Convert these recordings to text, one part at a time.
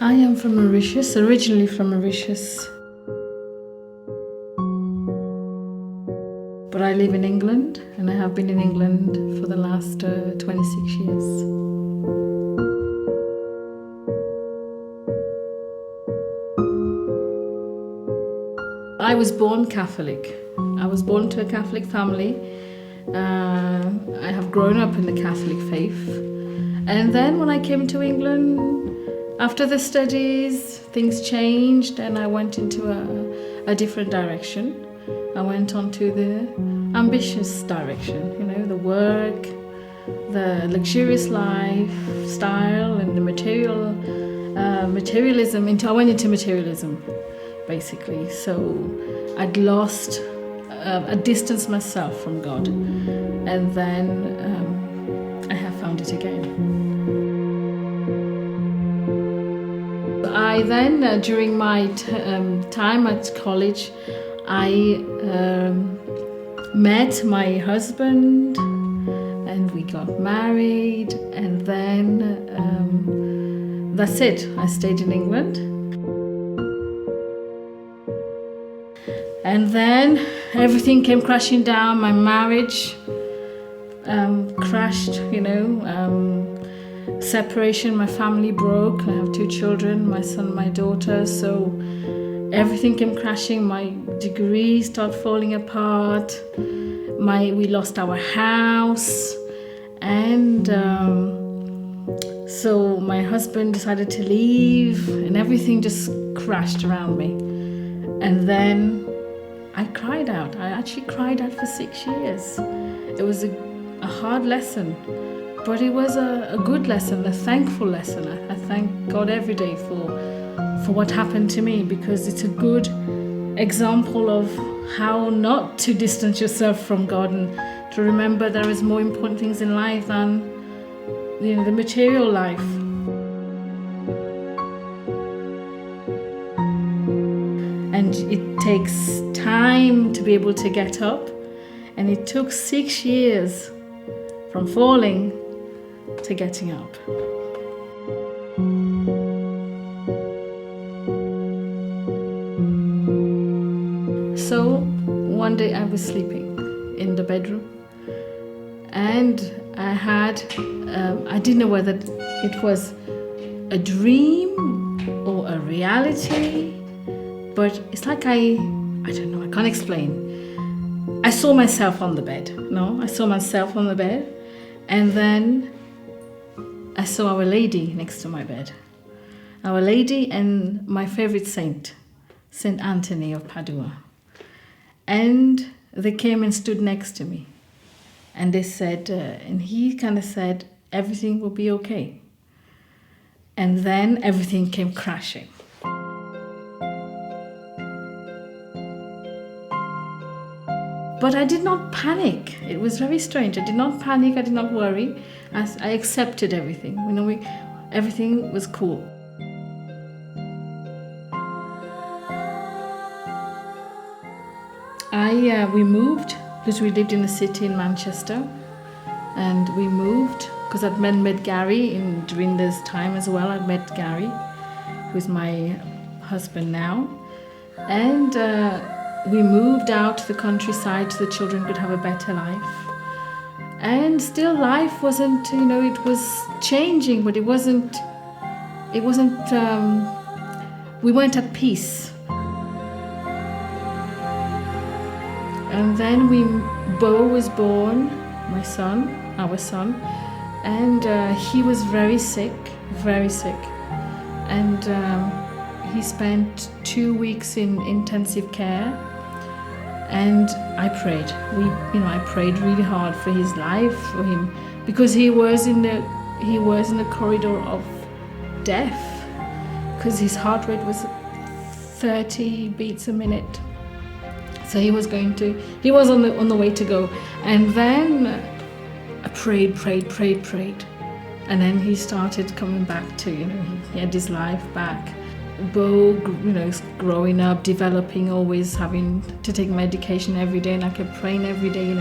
I am from Mauritius, originally from Mauritius. But I live in England, and I have been in England for the last 26 years. I was born Catholic. I was born to a Catholic family. I have grown up in the Catholic faith. And then when I came to England, after the studies, things changed and I went into a different direction. I went on to the ambitious direction, the work, the luxurious lifestyle and the materialism. I went into materialism, basically. So I'd lost, I distanced myself from God, and then I have found it again. I then, during my time at college, I met my husband and we got married, and then that's it. I stayed in England. And then everything came crashing down. My marriage crashed, separation, my family broke. I have 2 children, my son, my daughter. So everything came crashing. My degree started falling apart. We lost our house. And so my husband decided to leave, and everything just crashed around me. And then I cried out. I actually cried out for 6 years. It was a hard lesson, but it was a good lesson, a thankful lesson. I thank God every day for what happened to me, because it's a good example of how not to distance yourself from God and to remember there is more important things in life than the material life. And it takes time to be able to get up, and it took 6 years from falling to getting up. So one day I was sleeping in the bedroom, and I didn't know whether it was a dream or a reality, but it's like I don't know, I can't explain. I saw myself on the bed. I saw myself on the bed, and then I saw Our Lady next to my bed. Our Lady and my favorite saint, Saint Anthony of Padua. And they came and stood next to me. And they said, and he kind of said, everything will be okay. And then everything came crashing. But I did not panic. It was very strange. I did not panic. I did not worry. I accepted everything. Everything was cool. We moved because we lived in a city in Manchester, and we moved because I'd met Gary during this time as well. I'd met Gary, who's my husband now, and we moved out to the countryside so the children could have a better life. And still life wasn't, it was changing, but it wasn't, we weren't at peace. And then Bo was born, our son, and he was very sick. And he spent 2 weeks in intensive care. And I prayed. I prayed really hard for his life, for him, because he was in the corridor of death, because his heart rate was 30 beats a minute. So he was on the way to go. And then I prayed, and then he started coming back to, he had his life back. Bo, growing up, developing, always having to take medication every day, and I kept praying every day,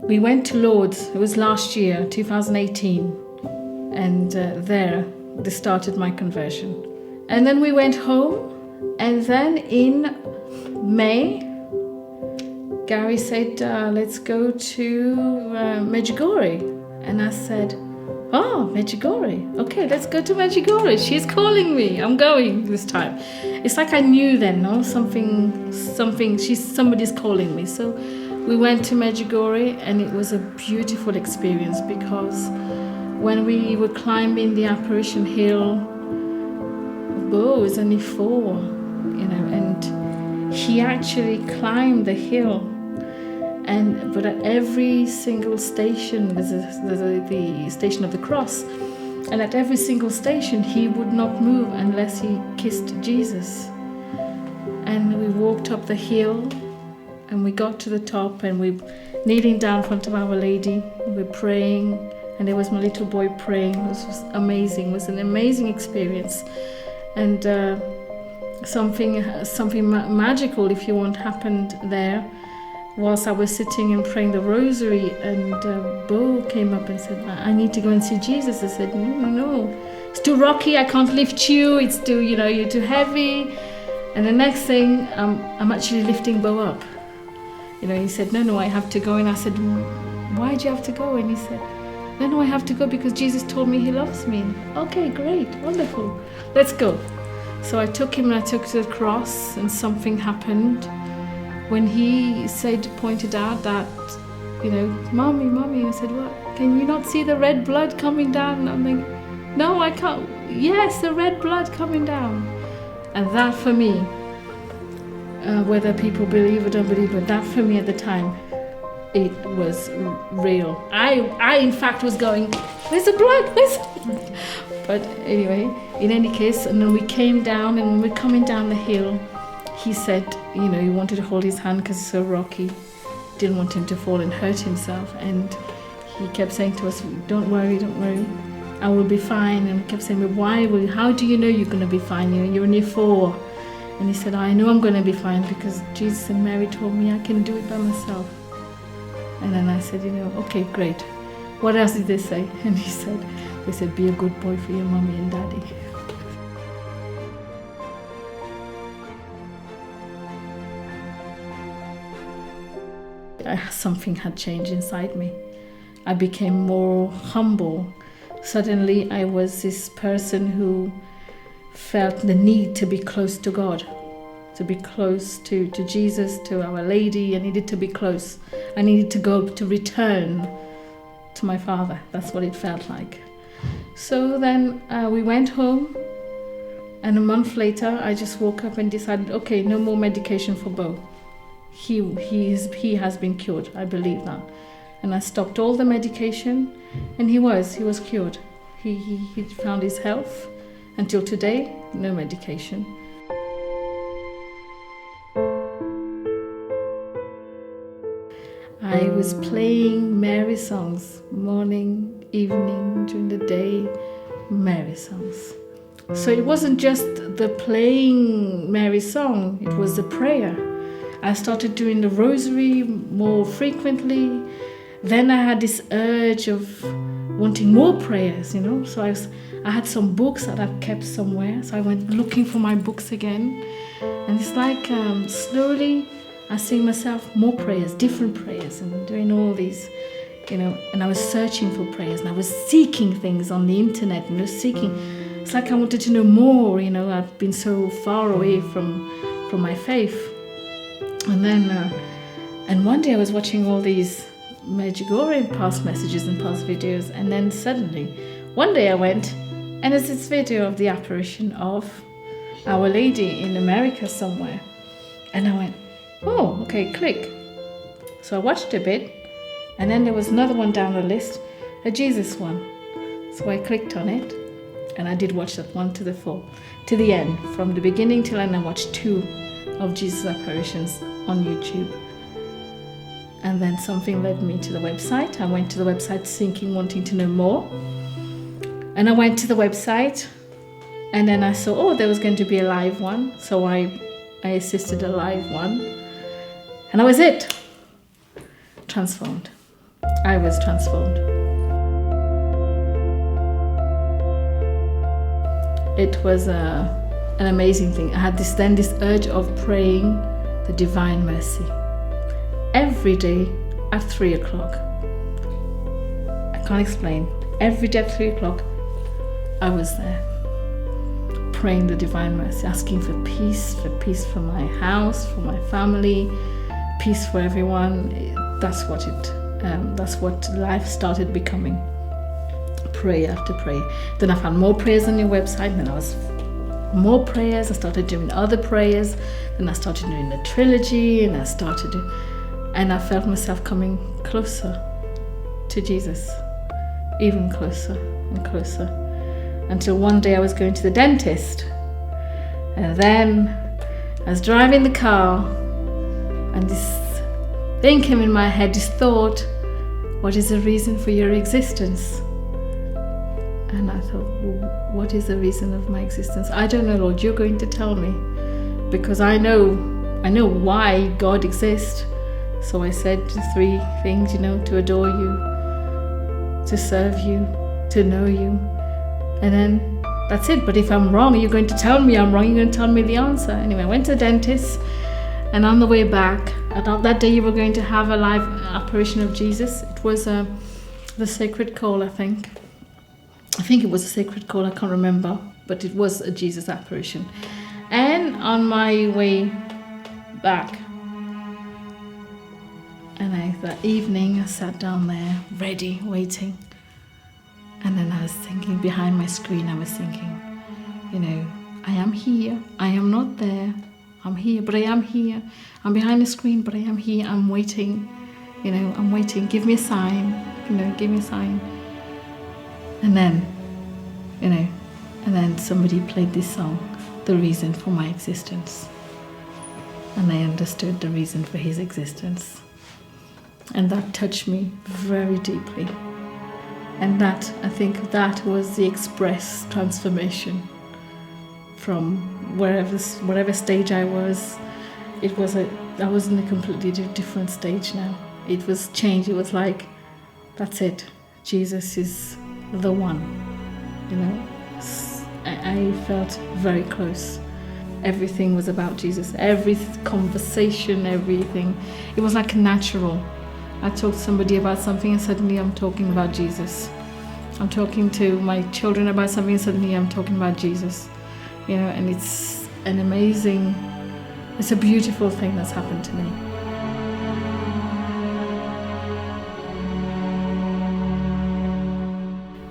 we went to Lourdes. It was last year, 2018. And there, this started my conversion. And then we went home. And then in May, Gary said, let's go to Medjugorje. And I said, oh, Medjugorje. Okay, let's go to Medjugorje. She's calling me. I'm going this time. It's like I knew then, no? Somebody's calling me. So we went to Medjugorje, and it was a beautiful experience because when we were climbing the apparition hill, Bo was only 4, and he actually climbed the hill. But at every single station, there's the station of the cross, and at every single station he would not move unless he kissed Jesus. And we walked up the hill, and we got to the top, and we kneeling down in front of Our Lady. We were praying, and there was my little boy praying. It was amazing. It was an amazing experience, and something magical, if you want, happened there. Whilst I was sitting and praying the rosary, and Bo came up and said, I need to go and see Jesus. I said, no, it's too rocky, I can't lift you, it's too, you're too heavy. And the next thing, I'm actually lifting Bo up. He said, no, I have to go. And I said, why do you have to go? And he said, no, I have to go because Jesus told me he loves me. Okay, great, wonderful, let's go. So I took him and I took to the cross, and something happened. When he pointed out that, mommy, I said, what? Can you not see the red blood coming down? And I'm like, no, I can't. Yes, the red blood coming down. And that for me, whether people believe or don't believe, but that for me at the time, it was real. I in fact was going, where's the blood? But anyway, in any case, and then we came down, and when we're coming down the hill, he said, he wanted to hold his hand because it's so rocky. Didn't want him to fall and hurt himself. And he kept saying to us, don't worry, I will be fine. And we kept saying, but how do you know you're going to be fine? You're only 4. And he said, I know I'm going to be fine because Jesus and Mary told me I can do it by myself. And then I said, okay, great. What else did they say? And they said, be a good boy for your mommy and daddy. Something had changed inside me. I became more humble. Suddenly I was this person who felt the need to be close to God, to be close to Jesus, to Our Lady. I needed to be close. I needed to go to return to my Father. That's what it felt like. So then we went home, and a month later I just woke up and decided, okay, no more medication for Bo. He has been cured. I believe that. And I stopped all the medication, and he was cured. He found his health. Until today, no medication. I was playing Mary songs, morning, evening, during the day, Mary songs. So it wasn't just the playing Mary song, it was the prayer. I started doing the rosary more frequently. Then I had this urge of wanting more prayers, So I had some books that I'd kept somewhere. So I went looking for my books again. And it's like slowly I see myself more prayers, different prayers, and doing all these, and I was searching for prayers, and I was seeking things on the internet, and it's like I wanted to know more, I've been so far away from my faith. And then, and one day I was watching all these Medjugorje past messages and past videos, and then suddenly, one day I went, and there's this video of the apparition of Our Lady in America somewhere. And I went, oh, okay, click. So I watched a bit, and then there was another one down the list, a Jesus one. So I clicked on it, and I did watch that one to the end, from the beginning till end. I watched 2 of Jesus apparitions on YouTube. And then something led me to the website. I went to the website wanting to know more. And I went to the website, and then I saw, there was going to be a live one. So I assisted a live one. And that was it. Transformed. I was transformed. It was an amazing thing. I had this urge of praying the Divine Mercy every day at 3 o'clock. I can't explain. Every day at 3 o'clock, I was there praying the Divine Mercy, asking for peace for my house, for my family, peace for everyone. That's what life started becoming. Prayer after prayer. Then I found more prayers on your website, and then more prayers. I started doing other prayers. Then I started doing the trilogy, and I felt myself coming closer to Jesus, even closer and closer, until one day I was going to the dentist, and then I was driving the car, and this thing came in my head, this thought, what is the reason for your existence? And I thought, well, what is the reason of my existence? I don't know, Lord, you're going to tell me, because I know why God exists. So I said 3 things, to adore you, to serve you, to know you, and then that's it. But if I'm wrong, you're going to tell me I'm wrong, you're going to tell me the answer. Anyway, I went to the dentist, and on the way back, that day you were going to have a live apparition of Jesus. It was the Sacred Call, I think it was a Sacred Call, I can't remember, but it was a Jesus apparition. And on my way back, and that evening I sat down there, ready, waiting. And then I was thinking, behind my screen, I was thinking, I am here, I am not there. I'm here, but I am here. I'm behind the screen, but I am here. I'm waiting, I'm waiting. Give me a sign, give me a sign. And then, somebody played this song, The Reason for My Existence. And I understood the reason for his existence. And that touched me very deeply. And I think that was the express transformation from whatever stage I was. I was in a completely different stage now. It was changed. It was like, that's it. Jesus is the one. I felt very close. Everything was about Jesus. Every conversation, everything. It was like natural. I talk to somebody about something and suddenly I'm talking about Jesus. I'm talking to my children about something and suddenly I'm talking about Jesus. And it's a beautiful thing that's happened to me.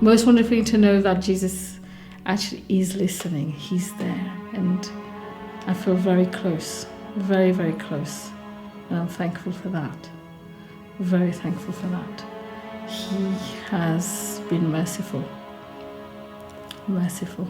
Most wonderful thing to know that Jesus actually is listening. He's there, and I feel very close, very, very close. And I'm thankful for that. Very thankful for that. He has been merciful. Merciful.